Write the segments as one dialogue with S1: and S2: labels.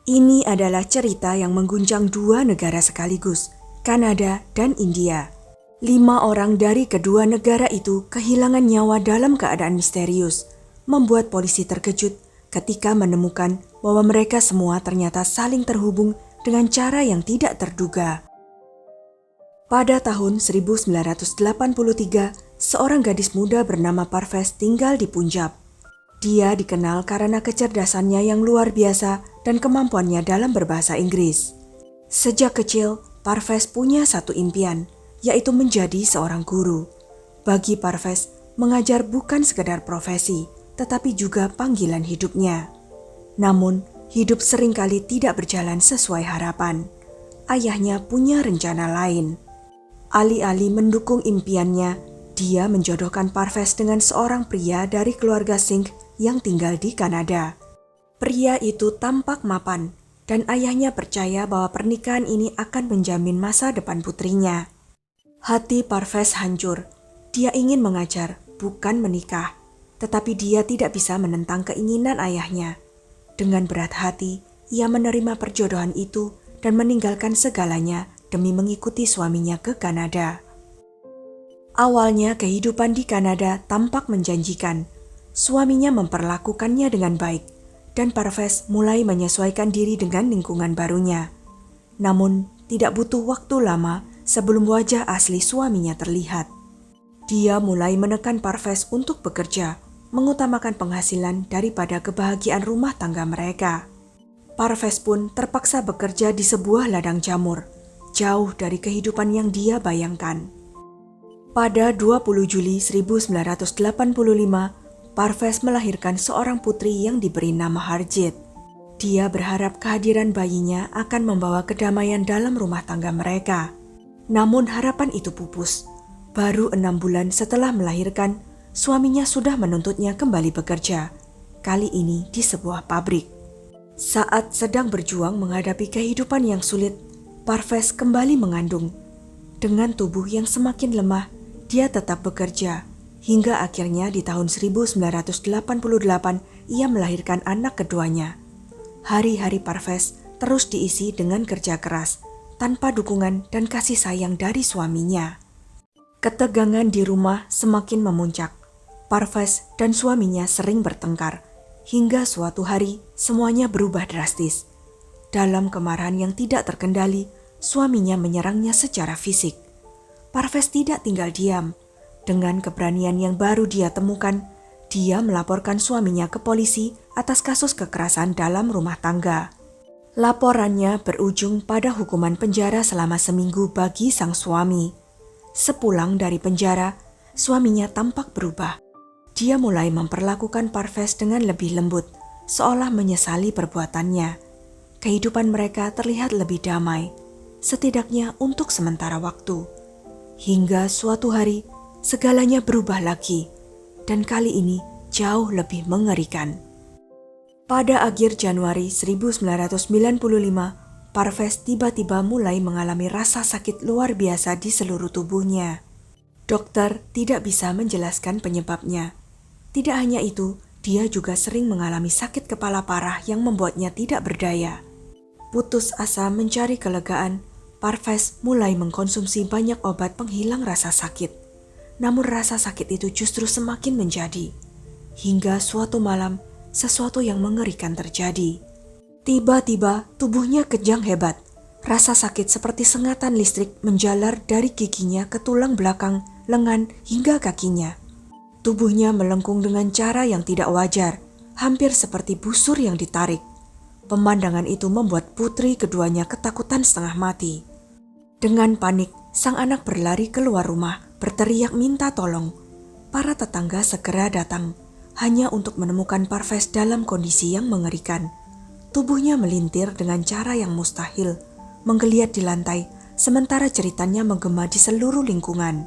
S1: Ini adalah cerita yang mengguncang dua negara sekaligus, Kanada dan India. 5 orang dari kedua negara itu kehilangan nyawa dalam keadaan misterius, membuat polisi terkejut ketika menemukan bahwa mereka semua ternyata saling terhubung dengan cara yang tidak terduga. Pada tahun 1983, seorang gadis muda bernama Parvez tinggal di Punjab. Dia dikenal karena kecerdasannya yang luar biasa dan kemampuannya dalam berbahasa Inggris. Sejak kecil, Parvez punya satu impian, yaitu menjadi seorang guru. Bagi Parvez, mengajar bukan sekedar profesi, tetapi juga panggilan hidupnya. Namun, hidup seringkali tidak berjalan sesuai harapan. Ayahnya punya rencana lain. Alih-alih mendukung impiannya, dia menjodohkan Parvez dengan seorang pria dari keluarga Singh yang tinggal di Kanada. Pria itu tampak mapan, dan ayahnya percaya bahwa pernikahan ini akan menjamin masa depan putrinya. Hati Parvez hancur. Dia ingin mengajar, bukan menikah. Tetapi dia tidak bisa menentang keinginan ayahnya. Dengan berat hati, ia menerima perjodohan itu dan meninggalkan segalanya demi mengikuti suaminya ke Kanada. Awalnya kehidupan di Kanada tampak menjanjikan. Suaminya memperlakukannya dengan baik, dan Parvez mulai menyesuaikan diri dengan lingkungan barunya. Namun, tidak butuh waktu lama sebelum wajah asli suaminya terlihat. Dia mulai menekan Parvez untuk bekerja, mengutamakan penghasilan daripada kebahagiaan rumah tangga mereka. Parvez pun terpaksa bekerja di sebuah ladang jamur, jauh dari kehidupan yang dia bayangkan. Pada 20 Juli 1985, Parvez melahirkan seorang putri yang diberi nama Harjeet. Dia berharap kehadiran bayinya akan membawa kedamaian dalam rumah tangga mereka. Namun harapan itu pupus. Baru 6 bulan setelah melahirkan, suaminya sudah menuntutnya kembali bekerja, kali ini di sebuah pabrik. Saat sedang berjuang menghadapi kehidupan yang sulit, Parvez kembali mengandung. Dengan tubuh yang semakin lemah, dia tetap bekerja, hingga akhirnya di tahun 1988 ia melahirkan anak keduanya. Hari-hari Parvez terus diisi dengan kerja keras, tanpa dukungan dan kasih sayang dari suaminya. Ketegangan di rumah semakin memuncak. Parvez dan suaminya sering bertengkar, hingga suatu hari semuanya berubah drastis. Dalam kemarahan yang tidak terkendali, suaminya menyerangnya secara fisik. Parvez tidak tinggal diam. Dengan keberanian yang baru dia temukan, dia melaporkan suaminya ke polisi atas kasus kekerasan dalam rumah tangga. Laporannya berujung pada hukuman penjara selama seminggu bagi sang suami. Sepulang dari penjara, suaminya tampak berubah. Dia mulai memperlakukan Parvez dengan lebih lembut, seolah menyesali perbuatannya. Kehidupan mereka terlihat lebih damai, setidaknya untuk sementara waktu. Hingga suatu hari, segalanya berubah lagi, dan kali ini jauh lebih mengerikan. Pada akhir Januari 1995, Parvez tiba-tiba mulai mengalami rasa sakit luar biasa di seluruh tubuhnya. Dokter tidak bisa menjelaskan penyebabnya. Tidak hanya itu, dia juga sering mengalami sakit kepala parah yang membuatnya tidak berdaya. Putus asa mencari kelegaan, Parvez mulai mengkonsumsi banyak obat penghilang rasa sakit. Namun rasa sakit itu justru semakin menjadi. Hingga suatu malam, sesuatu yang mengerikan terjadi. Tiba-tiba tubuhnya kejang hebat. Rasa sakit seperti sengatan listrik menjalar dari giginya ke tulang belakang, lengan, hingga kakinya. Tubuhnya melengkung dengan cara yang tidak wajar, hampir seperti busur yang ditarik. Pemandangan itu membuat putri keduanya ketakutan setengah mati. Dengan panik, sang anak berlari keluar rumah, berteriak minta tolong. Para tetangga segera datang, hanya untuk menemukan Parvez dalam kondisi yang mengerikan. Tubuhnya melintir dengan cara yang mustahil, menggeliat di lantai, sementara ceritanya menggema di seluruh lingkungan.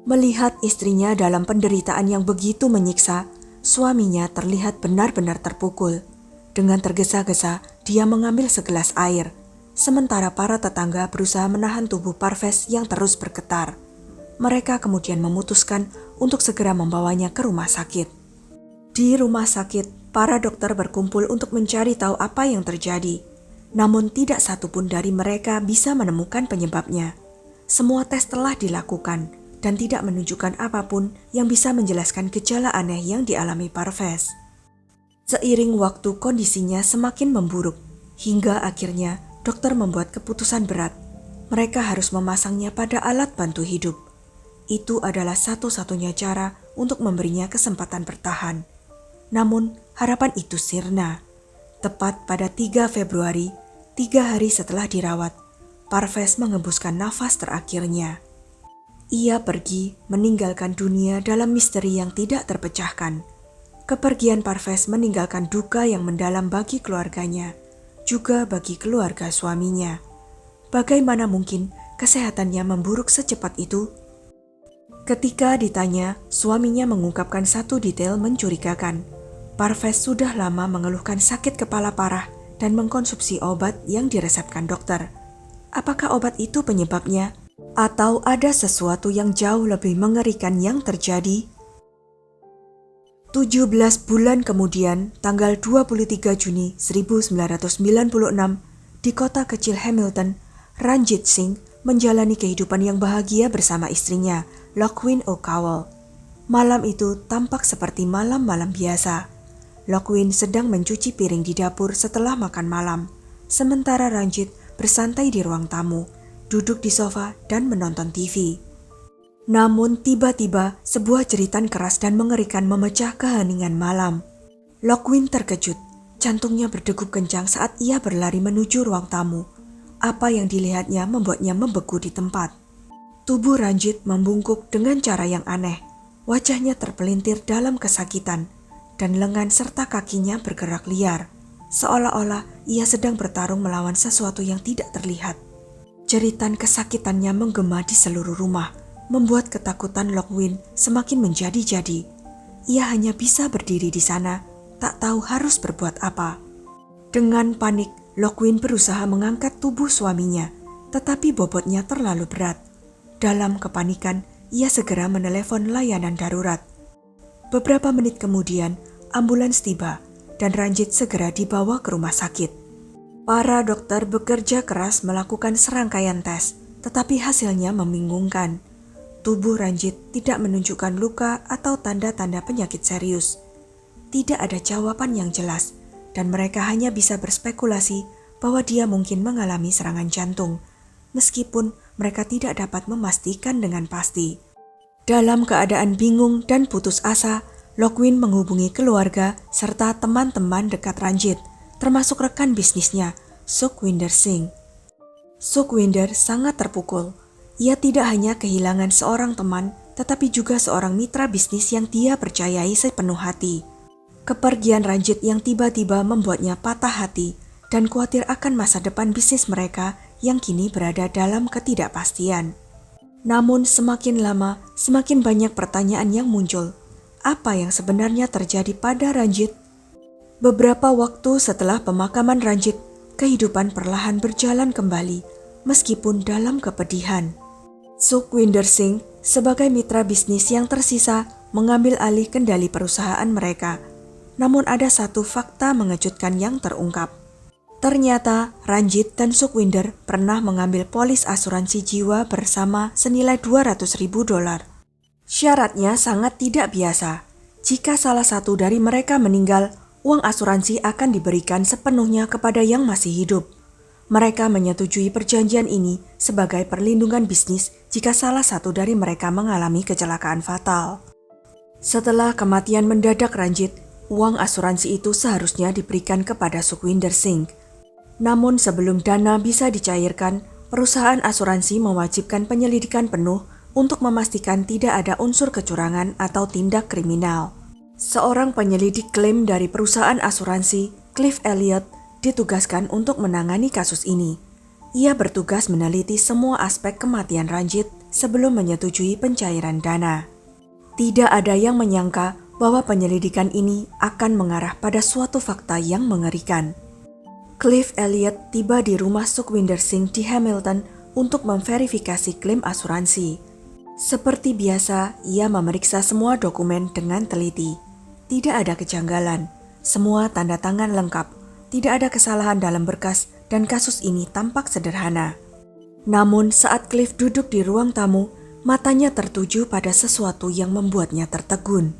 S1: Melihat istrinya dalam penderitaan yang begitu menyiksa, suaminya terlihat benar-benar terpukul. Dengan tergesa-gesa, dia mengambil segelas air, sementara para tetangga berusaha menahan tubuh Parvez yang terus bergetar. Mereka kemudian memutuskan untuk segera membawanya ke rumah sakit. Di rumah sakit, para dokter berkumpul untuk mencari tahu apa yang terjadi. Namun tidak satupun dari mereka bisa menemukan penyebabnya. Semua tes telah dilakukan dan tidak menunjukkan apapun yang bisa menjelaskan gejala aneh yang dialami Parvez. Seiring waktu kondisinya semakin memburuk, hingga akhirnya dokter membuat keputusan berat. Mereka harus memasangnya pada alat bantu hidup. Itu adalah satu-satunya cara untuk memberinya kesempatan bertahan. Namun harapan itu sirna. Tepat pada 3 Februari, 3 hari setelah dirawat, Parvez mengembuskan nafas terakhirnya. Ia pergi meninggalkan dunia dalam misteri yang tidak terpecahkan. Kepergian Parvez meninggalkan duka yang mendalam bagi keluarganya, juga bagi keluarga suaminya. Bagaimana mungkin kesehatannya memburuk secepat itu? Ketika ditanya, suaminya mengungkapkan satu detail mencurigakan. Parvez sudah lama mengeluhkan sakit kepala parah dan mengkonsumsi obat yang diresepkan dokter. Apakah obat itu penyebabnya? Atau ada sesuatu yang jauh lebih mengerikan yang terjadi? 17 bulan kemudian, tanggal 23 Juni 1996, di kota kecil Hamilton, Ranjit Singh menjalani kehidupan yang bahagia bersama istrinya, Lochwin O'Cowell. Malam itu tampak seperti malam-malam biasa. Lochwin sedang mencuci piring di dapur setelah makan malam, sementara Ranjit bersantai di ruang tamu, duduk di sofa dan menonton TV. Namun tiba-tiba sebuah jeritan keras dan mengerikan memecah keheningan malam. Lochwin terkejut, jantungnya berdegup kencang saat ia berlari menuju ruang tamu. Apa yang dilihatnya membuatnya membeku di tempat. Tubuh Ranjit membungkuk dengan cara yang aneh. Wajahnya terpelintir dalam kesakitan, dan lengan serta kakinya bergerak liar, seolah-olah ia sedang bertarung melawan sesuatu yang tidak terlihat. Jeritan kesakitannya menggema di seluruh rumah, membuat ketakutan Lochwin semakin menjadi-jadi. Ia hanya bisa berdiri di sana, tak tahu harus berbuat apa. Dengan panik, Lochwin berusaha mengangkat tubuh suaminya, tetapi bobotnya terlalu berat. Dalam kepanikan, ia segera menelepon layanan darurat. Beberapa menit kemudian, ambulans tiba dan Ranjit segera dibawa ke rumah sakit. Para dokter bekerja keras melakukan serangkaian tes, tetapi hasilnya membingungkan. Tubuh Ranjit tidak menunjukkan luka atau tanda-tanda penyakit serius. Tidak ada jawaban yang jelas, dan mereka hanya bisa berspekulasi bahwa dia mungkin mengalami serangan jantung, meskipun mereka tidak dapat memastikan dengan pasti. Dalam keadaan bingung dan putus asa, Lochwin menghubungi keluarga serta teman-teman dekat Ranjit, termasuk rekan bisnisnya, Sukhwinder Singh. Sukhwinder sangat terpukul. Ia tidak hanya kehilangan seorang teman, tetapi juga seorang mitra bisnis yang dia percayai sepenuh hati. Kepergian Ranjit yang tiba-tiba membuatnya patah hati dan khawatir akan masa depan bisnis mereka yang kini berada dalam ketidakpastian. Namun semakin lama, semakin banyak pertanyaan yang muncul. Apa yang sebenarnya terjadi pada Ranjit? Beberapa waktu setelah pemakaman Ranjit, kehidupan perlahan berjalan kembali, meskipun dalam kepedihan. Sukhwinder Singh sebagai mitra bisnis yang tersisa mengambil alih kendali perusahaan mereka. Namun ada satu fakta mengejutkan yang terungkap. Ternyata Ranjit dan Sukhwinder pernah mengambil polis asuransi jiwa bersama senilai $200.000. Syaratnya sangat tidak biasa. Jika salah satu dari mereka meninggal, uang asuransi akan diberikan sepenuhnya kepada yang masih hidup. Mereka menyetujui perjanjian ini sebagai perlindungan bisnis jika salah satu dari mereka mengalami kecelakaan fatal. Setelah kematian mendadak Ranjit, uang asuransi itu seharusnya diberikan kepada Sukhwinder Singh. Namun sebelum dana bisa dicairkan, perusahaan asuransi mewajibkan penyelidikan penuh untuk memastikan tidak ada unsur kecurangan atau tindak kriminal. Seorang penyelidik klaim dari perusahaan asuransi, Cliff Elliott, ditugaskan untuk menangani kasus ini. Ia bertugas meneliti semua aspek kematian Ranjit sebelum menyetujui pencairan dana. Tidak ada yang menyangka bahwa penyelidikan ini akan mengarah pada suatu fakta yang mengerikan. Cliff Elliott tiba di rumah Sukhwinder Singh di Hamilton untuk memverifikasi klaim asuransi. Seperti biasa, ia memeriksa semua dokumen dengan teliti. Tidak ada kejanggalan, semua tanda tangan lengkap, tidak ada kesalahan dalam berkas dan kasus ini tampak sederhana. Namun saat Cliff duduk di ruang tamu, matanya tertuju pada sesuatu yang membuatnya tertegun.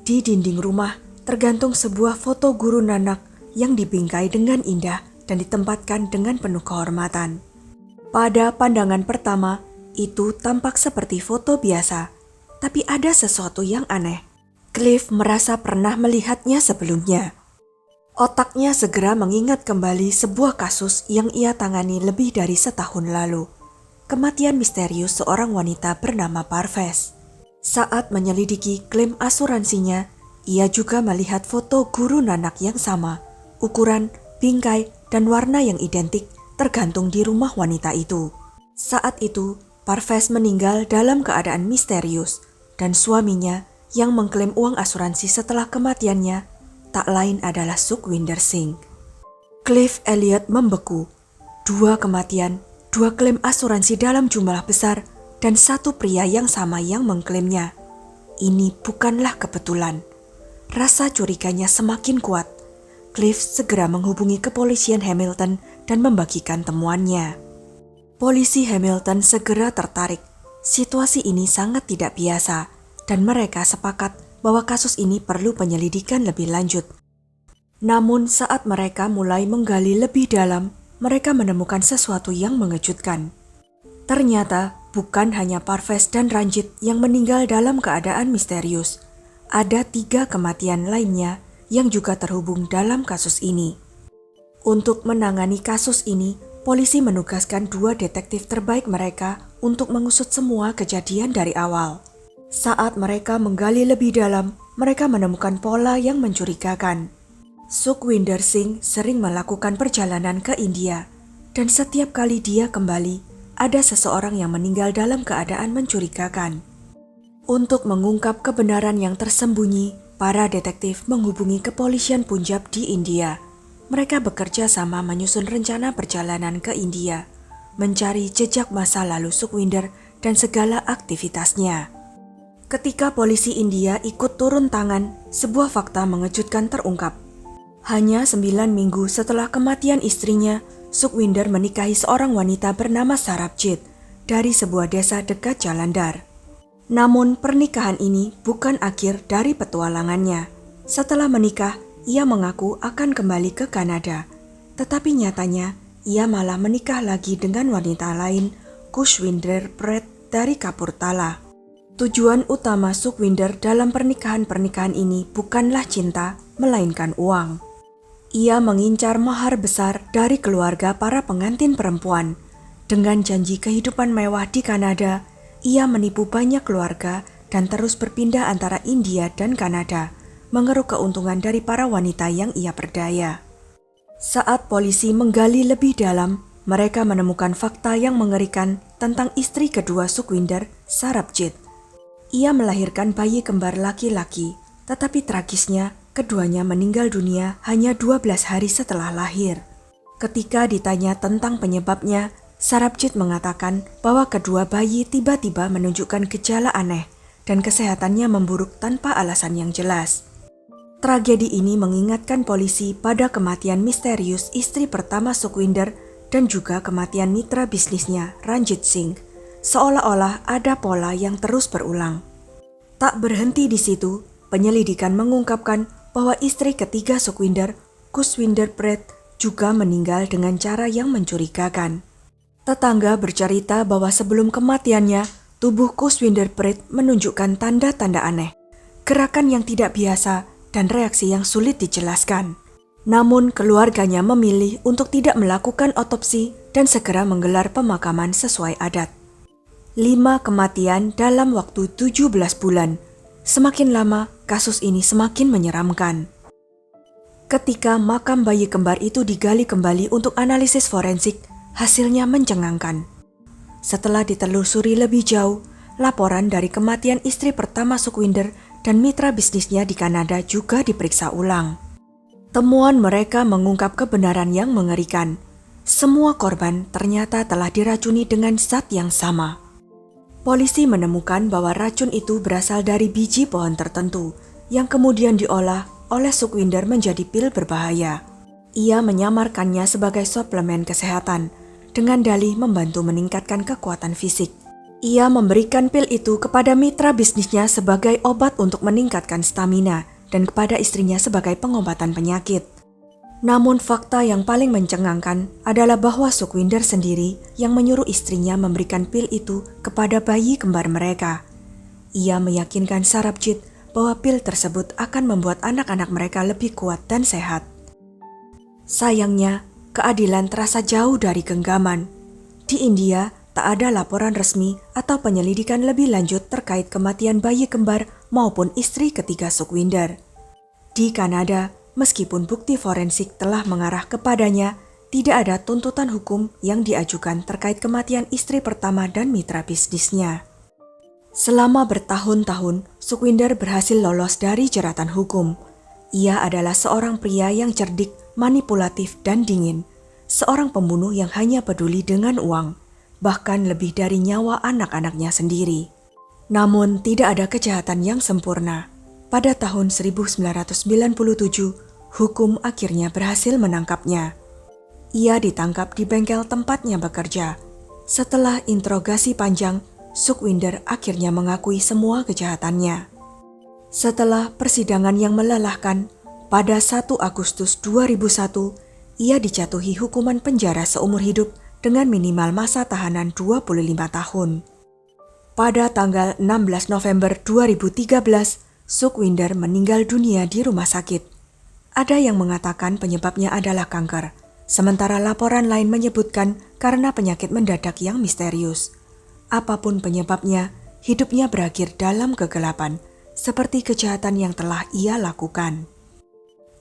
S1: Di dinding rumah tergantung sebuah foto guru Nanak yang dibingkai dengan indah dan ditempatkan dengan penuh kehormatan. Pada pandangan pertama, itu tampak seperti foto biasa, tapi ada sesuatu yang aneh. Cliff merasa pernah melihatnya sebelumnya. Otaknya segera mengingat kembali sebuah kasus yang ia tangani lebih dari setahun lalu. Kematian misterius seorang wanita bernama Parvez. Saat menyelidiki klaim asuransinya, ia juga melihat foto guru Nanak yang sama, ukuran, bingkai, dan warna yang identik tergantung di rumah wanita itu. Saat itu, Parvez meninggal dalam keadaan misterius dan suaminya yang mengklaim uang asuransi setelah kematiannya tak lain adalah Sukhwinder Singh. Cliff Elliot membeku. 2 kematian, 2 klaim asuransi dalam jumlah besar, dan 1 pria yang sama yang mengklaimnya. Ini bukanlah kebetulan. Rasa curiganya semakin kuat. Cliff segera menghubungi kepolisian Hamilton dan membagikan temuannya. Polisi Hamilton segera tertarik. Situasi ini sangat tidak biasa, dan mereka sepakat bahwa kasus ini perlu penyelidikan lebih lanjut. Namun saat mereka mulai menggali lebih dalam, mereka menemukan sesuatu yang mengejutkan. Ternyata bukan hanya Parvez dan Ranjit yang meninggal dalam keadaan misterius. Ada 3 kematian lainnya yang juga terhubung dalam kasus ini. Untuk menangani kasus ini, polisi menugaskan 2 detektif terbaik mereka untuk mengusut semua kejadian dari awal. Saat mereka menggali lebih dalam, mereka menemukan pola yang mencurigakan. Sukhwinder Singh sering melakukan perjalanan ke India, dan setiap kali dia kembali, ada seseorang yang meninggal dalam keadaan mencurigakan. Untuk mengungkap kebenaran yang tersembunyi, para detektif menghubungi kepolisian Punjab di India. Mereka bekerja sama menyusun rencana perjalanan ke India, mencari jejak masa lalu Sukhwinder dan segala aktivitasnya. Ketika polisi India ikut turun tangan, sebuah fakta mengejutkan terungkap. Hanya 9 minggu setelah kematian istrinya, Sukhwinder menikahi seorang wanita bernama Sarabjit dari sebuah desa dekat Jalandhar. Namun pernikahan ini bukan akhir dari petualangannya. Setelah menikah, ia mengaku akan kembali ke Kanada. Tetapi nyatanya, ia malah menikah lagi dengan wanita lain, Khushwinder Pret dari Kapurthala. Tujuan utama Sukhwinder dalam pernikahan ini bukanlah cinta, melainkan uang. Ia mengincar mahar besar dari keluarga para pengantin perempuan. Dengan janji kehidupan mewah di Kanada, ia menipu banyak keluarga dan terus berpindah antara India dan Kanada, mengeruk keuntungan dari para wanita yang ia perdaya. Saat polisi menggali lebih dalam, mereka menemukan fakta yang mengerikan tentang istri kedua Sukhwinder, Sarabjit. Ia melahirkan bayi kembar laki-laki, tetapi tragisnya keduanya meninggal dunia hanya 12 hari setelah lahir. Ketika ditanya tentang penyebabnya, Sarabjit mengatakan bahwa kedua bayi tiba-tiba menunjukkan gejala aneh dan kesehatannya memburuk tanpa alasan yang jelas. Tragedi ini mengingatkan polisi pada kematian misterius istri pertama Sukhwinder dan juga kematian mitra bisnisnya Ranjit Singh. Seolah-olah ada pola yang terus berulang. Tak berhenti di situ, penyelidikan mengungkapkan bahwa istri ketiga Sukhwinder, Khushwinder Pret, juga meninggal dengan cara yang mencurigakan. Tetangga bercerita bahwa sebelum kematiannya, tubuh Khushwinder Pret menunjukkan tanda-tanda aneh, gerakan yang tidak biasa, dan reaksi yang sulit dijelaskan. Namun keluarganya memilih untuk tidak melakukan otopsi dan segera menggelar pemakaman sesuai adat. 5 kematian dalam waktu 17 bulan. Semakin lama, kasus ini semakin menyeramkan. Ketika makam bayi kembar itu digali kembali untuk analisis forensik, hasilnya mencengangkan. Setelah ditelusuri lebih jauh, laporan dari kematian istri pertama Sukhwinder dan mitra bisnisnya di Kanada juga diperiksa ulang. Temuan mereka mengungkap kebenaran yang mengerikan. Semua korban ternyata telah diracuni dengan zat yang sama. Polisi menemukan bahwa racun itu berasal dari biji pohon tertentu yang kemudian diolah oleh Sukhwinder menjadi pil berbahaya. Ia menyamarkannya sebagai suplemen kesehatan dengan dalih membantu meningkatkan kekuatan fisik. Ia memberikan pil itu kepada mitra bisnisnya sebagai obat untuk meningkatkan stamina dan kepada istrinya sebagai pengobatan penyakit. Namun fakta yang paling mencengangkan adalah bahwa Sukhwinder sendiri yang menyuruh istrinya memberikan pil itu kepada bayi kembar mereka. Ia meyakinkan Sarabjit bahwa pil tersebut akan membuat anak-anak mereka lebih kuat dan sehat. Sayangnya, keadilan terasa jauh dari genggaman. Di India, tak ada laporan resmi atau penyelidikan lebih lanjut terkait kematian bayi kembar maupun istri ketiga Sukhwinder. Di Kanada, meskipun bukti forensik telah mengarah kepadanya, tidak ada tuntutan hukum yang diajukan terkait kematian istri pertama dan mitra bisnisnya. Selama bertahun-tahun, Sukhwinder berhasil lolos dari jeratan hukum. Ia adalah seorang pria yang cerdik, manipulatif, dan dingin. Seorang pembunuh yang hanya peduli dengan uang, bahkan lebih dari nyawa anak-anaknya sendiri. Namun, tidak ada kejahatan yang sempurna. Pada tahun 1997, hukum akhirnya berhasil menangkapnya. Ia ditangkap di bengkel tempatnya bekerja. Setelah interogasi panjang, Sukhwinder akhirnya mengakui semua kejahatannya. Setelah persidangan yang melelahkan, pada 1 Agustus 2001, ia dijatuhi hukuman penjara seumur hidup dengan minimal masa tahanan 25 tahun. Pada tanggal 16 November 2013, Sukhwinder meninggal dunia di rumah sakit. Ada yang mengatakan penyebabnya adalah kanker, sementara laporan lain menyebutkan karena penyakit mendadak yang misterius. Apapun penyebabnya, hidupnya berakhir dalam kegelapan, seperti kejahatan yang telah ia lakukan.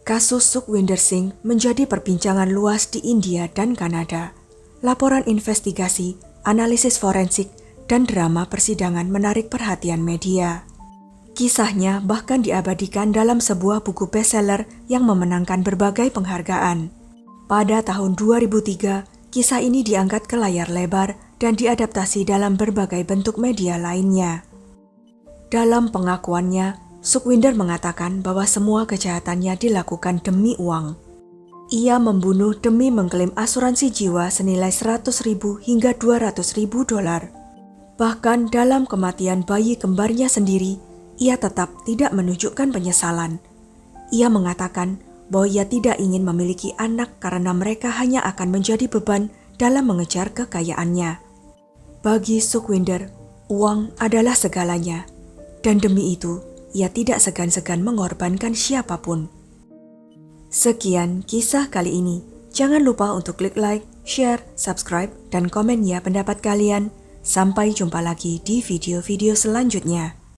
S1: Kasus Sukhwinder Singh menjadi perbincangan luas di India dan Kanada. Laporan investigasi, analisis forensik, dan drama persidangan menarik perhatian media. Kisahnya bahkan diabadikan dalam sebuah buku bestseller yang memenangkan berbagai penghargaan. Pada tahun 2003, kisah ini diangkat ke layar lebar dan diadaptasi dalam berbagai bentuk media lainnya. Dalam pengakuannya, Sukhwinder mengatakan bahwa semua kejahatannya dilakukan demi uang. Ia membunuh demi mengklaim asuransi jiwa senilai 100.000 hingga 200.000 dolar. Bahkan dalam kematian bayi kembarnya sendiri, ia tetap tidak menunjukkan penyesalan. Ia mengatakan bahwa ia tidak ingin memiliki anak karena mereka hanya akan menjadi beban dalam mengejar kekayaannya. Bagi Sukhwinder, uang adalah segalanya, dan demi itu, ia tidak segan-segan mengorbankan siapapun. Sekian kisah kali ini. Jangan lupa untuk klik like, share, subscribe, dan komen ya pendapat kalian. Sampai jumpa lagi di video-video selanjutnya.